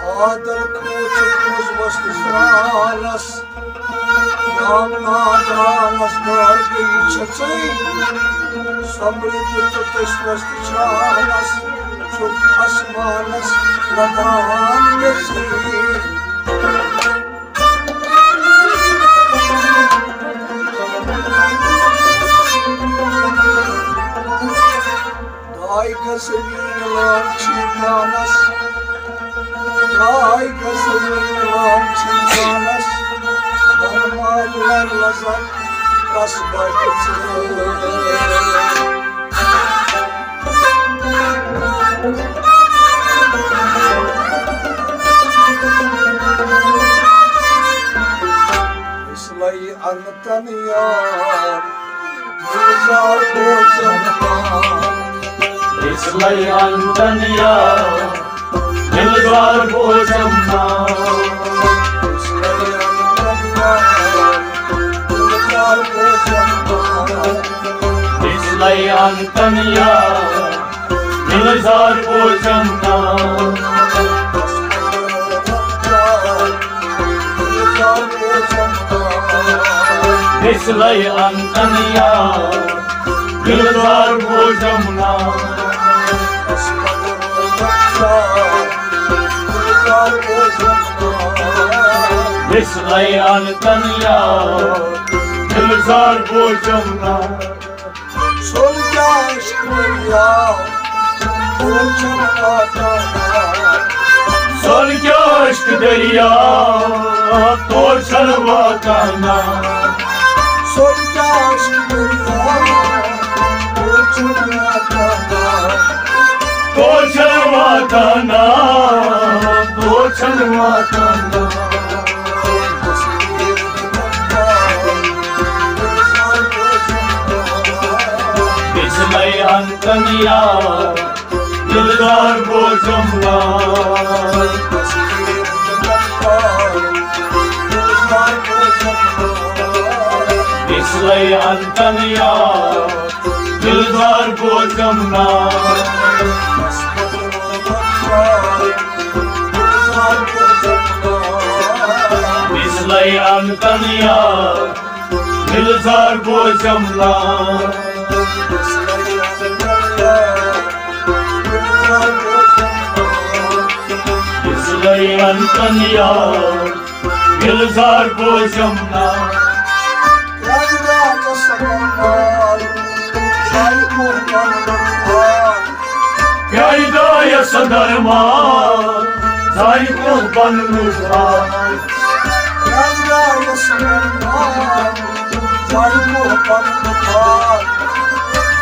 Adel kılıçımız başkısıralas Yamnadas darbeyi çatay Sabrıdı tutuşlaştı çağlas Çok asmalas Nadan besi Dayka sevinler çiğnalas Dayka sevinler çiğnalas Darmalar lazak kasbay kıtır İslayı anlatan yar Güzel bozanlar İslayı anlatan yar Güzel bozanlar İslayı anlatan yar Güzel bozanlar İslayı anlatan yar Güzel bozanlar İslayı anlatan yar Güzel bozanlar Solca aşkı ya Olcan vatana Solca aşk derya Torçan vatana Solca aşkı ya Olcan vatana Torçan vatana Torçan vatana İslayı anlatan yar Güzel bozanlar İslayı anlatan yar Güzel bozanlar İslayı anlatan yar Güzel bozanlar İslayı anlatan yar Güzel bozanlar Yazda kasabanlar Çay kurbanlar Yayda yasadarman Say kurbanımız var Yazda kasabanlar Çay kurbanlar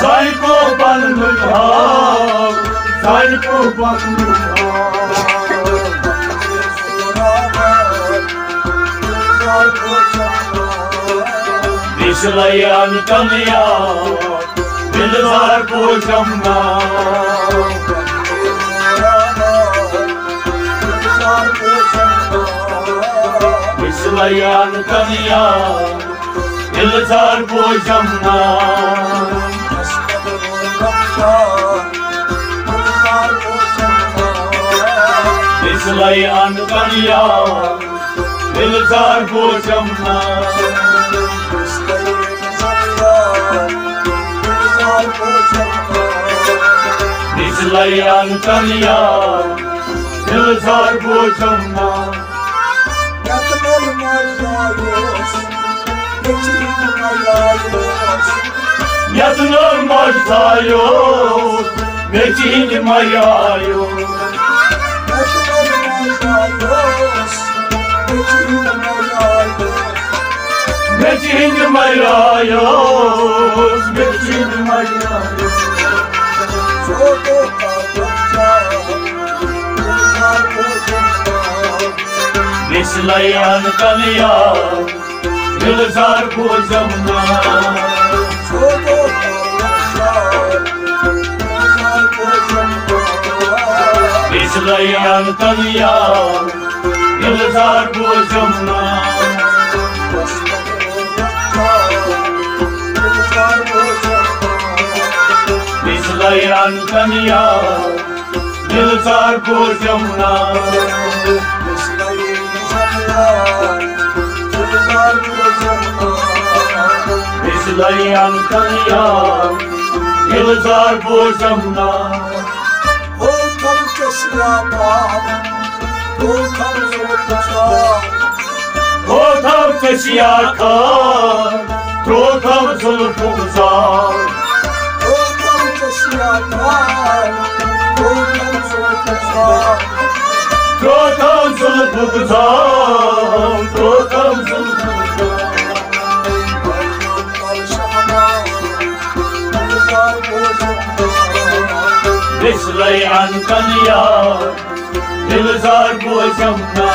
Say kurbanımız var Say kurbanımız var İslayı anlatan yar Güzel bozanlar İslayı anlatan yar Güzel bozanlar İslayı anlatan yar Güzel bozanlar İslayı anlatan yar Güzel bozanlar Yatın olmaz ayos Geçin ayos Yatın olmaz ayos Metin mayayos Metin mayayos Metin mayayos İslayı anlatan yar Güzel bozanlar İslayı anlatan yar Güzel bozanlar İslayı anlatan yar Güzel bozanlar Mislayan kanya, Gülzar bozamna. O tam kesiyama, o tam zorluca. O tam kesiyaka, o tam zulfumza. O tam kesiyama, o tam zorluca. O tam zulfumza, o tam zulfumza. Mislayan kanya, Gülzar bozamna.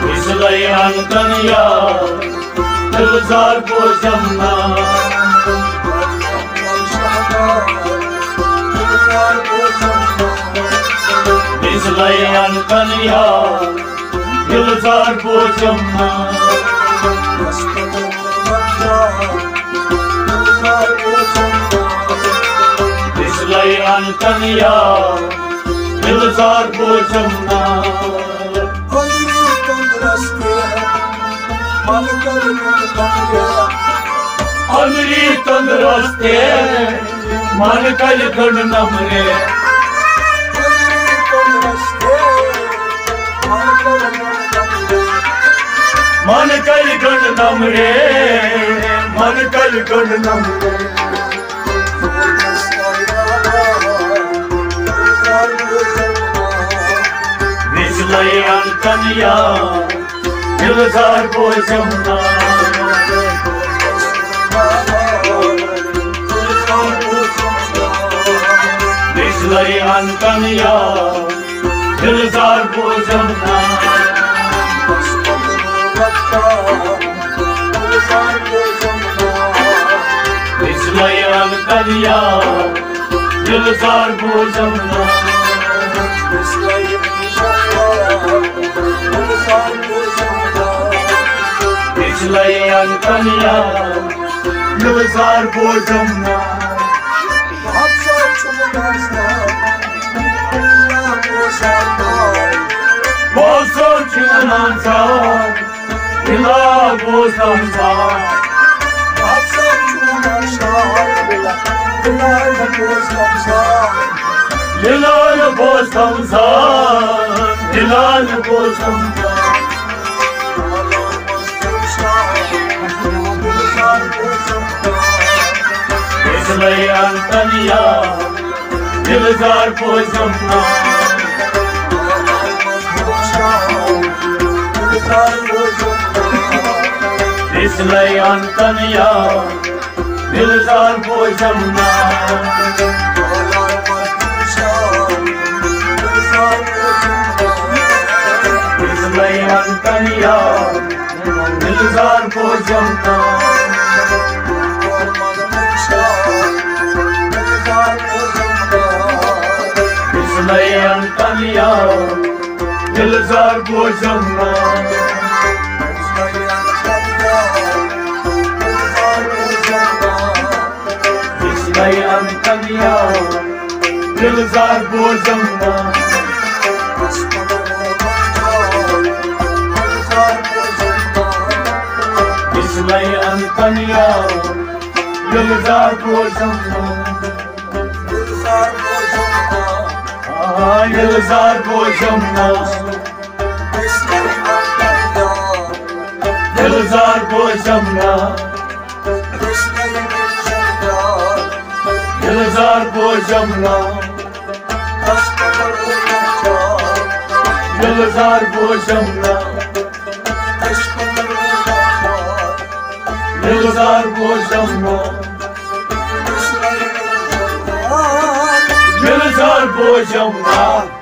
Mislayan kanya, Gülzar bozamna. Mislayan kanya, Gülzar bozamna. Mislayan kanya, Gülzar bozamna. Amri tandraste, man kal khand namre. Man kal khand namre, man kal khand namre. Mislayan kanya, Gülzar bozamna. Mislayan kanya, Gülzar bozamna. Mislayan kanya, Gülzar bozamna. Mislayan kanya, Gülzar bozamna. Bozsam çınansa, ila bozamsa. Hilal bozamsa, hilal bozamsa. Mislayan kanya, Gülzar bozamna. Mislayan kanya, Gülzar bozamna. Mislayan kanya, Gülzar bozamna. Mislayan kanya, Gülzar bozamna. Mislayan kanya, Gülzar bozamna. Mislayan kanya, Gülzar bozamna. Gülzar bozamna. Gülzar bozamna. Gülzar bozamna. Gülzar bozamna. Gülzar bozamna. Gülzar bozamna.